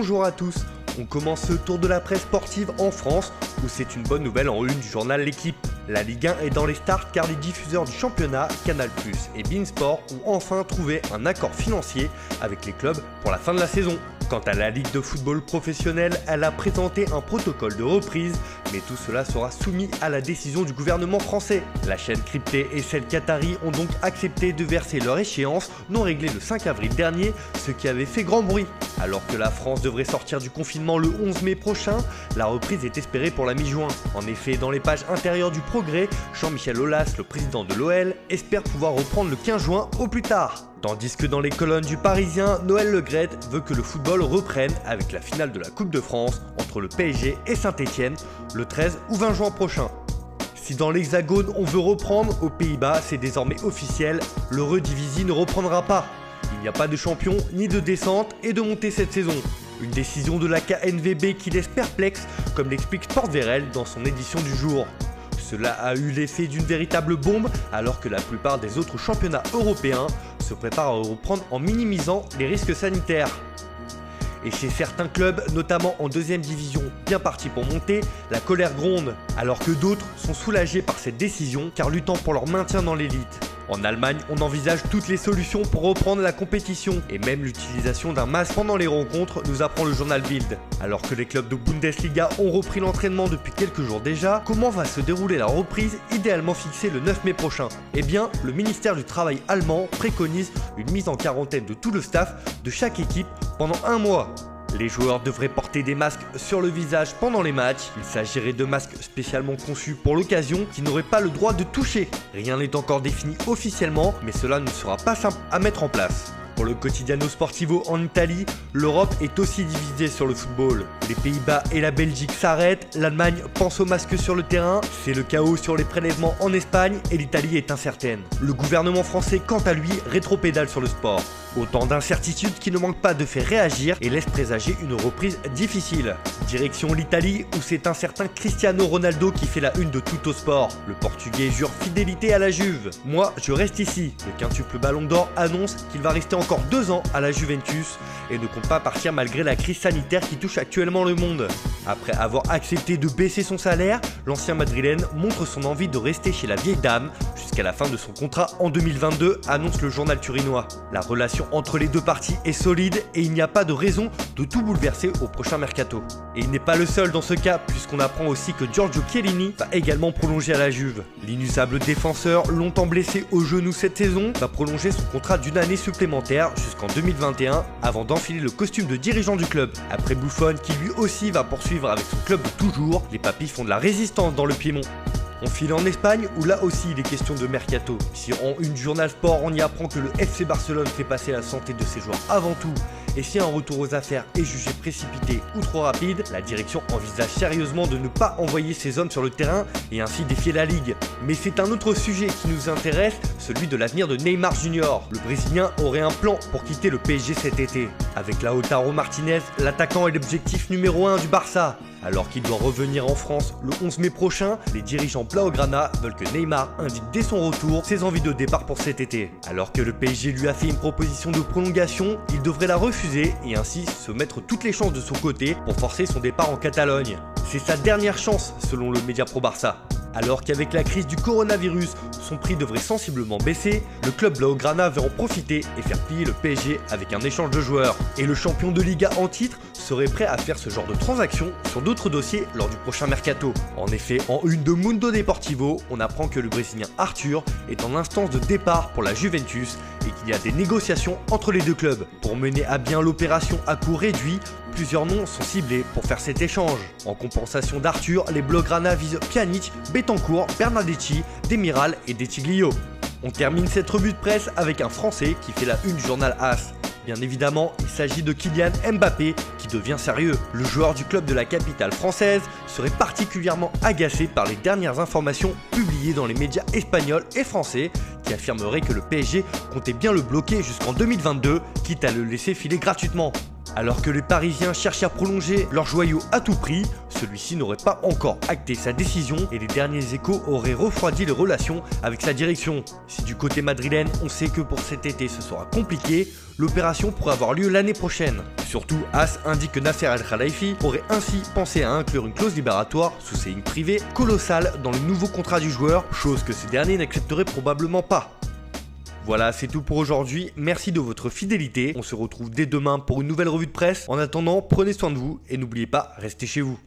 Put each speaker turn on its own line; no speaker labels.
Bonjour à tous. On commence ce tour de la presse sportive en France où c'est une bonne nouvelle en une du journal L'Équipe. La Ligue 1 est dans les starts car les diffuseurs du championnat, Canal+ et beIN Sport ont enfin trouvé un accord financier avec les clubs pour la fin de la saison. Quant à la Ligue de football professionnelle, elle a présenté un protocole de reprise, mais tout cela sera soumis à la décision du gouvernement français. La chaîne cryptée et celle qatari ont donc accepté de verser leur échéance non réglée le 5 avril dernier, ce qui avait fait grand bruit. Alors que la France devrait sortir du confinement le 11 mai prochain, la reprise est espérée pour la mi-juin. En effet, dans les pages intérieures du Progrès, Jean-Michel Aulas, le président de l'OL, espère pouvoir reprendre le 15 juin au plus tard. Tandis que dans les colonnes du Parisien, Noël Le Graët veut que le football reprenne avec la finale de la Coupe de France entre le PSG et Saint-Etienne le 13 ou 20 juin prochain. Si dans l'Hexagone on veut reprendre, aux Pays-Bas c'est désormais officiel, l'Eredivisie ne reprendra pas. Il n'y a pas de champion ni de descente et de montée cette saison. Une décision de la KNVB qui laisse perplexe, comme l'explique Sportverel dans son édition du jour. Cela a eu l'effet d'une véritable bombe alors que la plupart des autres championnats européens se préparent à reprendre en minimisant les risques sanitaires. Et chez certains clubs, notamment en deuxième division bien partis pour monter, la colère gronde, alors que d'autres sont soulagés par cette décision car luttant pour leur maintien dans l'élite. En Allemagne, on envisage toutes les solutions pour reprendre la compétition et même l'utilisation d'un masque pendant les rencontres, nous apprend le journal Bild. Alors que les clubs de Bundesliga ont repris l'entraînement depuis quelques jours déjà, comment va se dérouler la reprise idéalement fixée le 9 mai prochain? Eh bien, le ministère du Travail allemand préconise une mise en quarantaine de tout le staff de chaque équipe pendant un mois. Les joueurs devraient porter des masques sur le visage pendant les matchs. Il s'agirait de masques spécialement conçus pour l'occasion qui n'auraient pas le droit de toucher. Rien n'est encore défini officiellement, mais cela ne sera pas simple à mettre en place. Pour le Quotidiano Sportivo en Italie, l'Europe est aussi divisée sur le football. Les Pays-Bas et la Belgique s'arrêtent, l'Allemagne pense aux masques sur le terrain, c'est le chaos sur les prélèvements en Espagne et l'Italie est incertaine. Le gouvernement français, quant à lui, rétropédale sur le sport. Autant d'incertitudes qui ne manquent pas de faire réagir et laissent présager une reprise difficile. Direction l'Italie où c'est un certain Cristiano Ronaldo qui fait la une de Tuttosport. Le Portugais jure fidélité à la Juve. Moi, je reste ici. Le quintuple Ballon d'Or annonce qu'il va rester encore 2 ans à la Juventus et ne compte pas partir malgré la crise sanitaire qui touche actuellement le monde. Après avoir accepté de baisser son salaire, l'ancien madrilène montre son envie de rester chez la vieille dame jusqu'à la fin de son contrat en 2022, annonce le journal turinois. La relation entre les deux parties est solide et il n'y a pas de raison de tout bouleverser au prochain mercato. Et il n'est pas le seul dans ce cas puisqu'on apprend aussi que Giorgio Chiellini va également prolonger à la Juve. L'inusable défenseur, longtemps blessé au genou cette saison, va prolonger son contrat d'une année supplémentaire jusqu'en 2021 avant d'enfiler le costume de dirigeant du club. Après Buffon qui lui aussi va poursuivre avec son club de toujours, les papis font de la résistance dans le Piémont. On file en Espagne où là aussi il est question de mercato. Si en une du journal Sport on y apprend que le FC Barcelone fait passer la santé de ses joueurs avant tout, et si un retour aux affaires est jugé précipité ou trop rapide, la direction envisage sérieusement de ne pas envoyer ses hommes sur le terrain et ainsi défier la Ligue. Mais c'est un autre sujet qui nous intéresse, celui de l'avenir de Neymar Junior. Le Brésilien aurait un plan pour quitter le PSG cet été. Avec Lautaro Martinez, l'attaquant est l'objectif numéro 1 du Barça. Alors qu'il doit revenir en France le 11 mai prochain, les dirigeants Blaugrana veulent que Neymar indique dès son retour ses envies de départ pour cet été. Alors que le PSG lui a fait une proposition de prolongation, il devrait la refuser et ainsi se mettre toutes les chances de son côté pour forcer son départ en Catalogne. C'est sa dernière chance selon le Mediapro Barça. Alors qu'avec la crise du coronavirus, son prix devrait sensiblement baisser, le club Blaugrana veut en profiter et faire plier le PSG avec un échange de joueurs. Et le champion de Liga en titre serait prêt à faire ce genre de transaction sur d'autres dossiers lors du prochain mercato. En effet, en une de Mundo Deportivo, on apprend que le Brésilien Arthur est en instance de départ pour la Juventus et qu'il y a des négociations entre les deux clubs. Pour mener à bien l'opération à coût réduit, plusieurs noms sont ciblés pour faire cet échange. En compensation d'Arthur, les Blaugrana visent Pjanic, Betancourt, Bernardeschi, Demiral et Detiglio. On termine cette revue de presse avec un Français qui fait la une du journal AS. Bien évidemment, il s'agit de Kylian Mbappé qui devient sérieux. Le joueur du club de la capitale française serait particulièrement agacé par les dernières informations publiées dans les médias espagnols et français qui affirmeraient que le PSG comptait bien le bloquer jusqu'en 2022, quitte à le laisser filer gratuitement. Alors que les Parisiens cherchent à prolonger leur joyau à tout prix, celui-ci n'aurait pas encore acté sa décision et les derniers échos auraient refroidi les relations avec sa direction. Si du côté madrilène, on sait que pour cet été ce sera compliqué, l'opération pourrait avoir lieu l'année prochaine. Surtout, AS indique que Nasser Al-Khelaifi aurait ainsi pensé à inclure une clause libératoire sous ses lignes privées colossale dans le nouveau contrat du joueur, chose que ces derniers n'accepteraient probablement pas. Voilà, c'est tout pour aujourd'hui, merci de votre fidélité, on se retrouve dès demain pour une nouvelle revue de presse. En attendant, prenez soin de vous et n'oubliez pas, restez chez vous.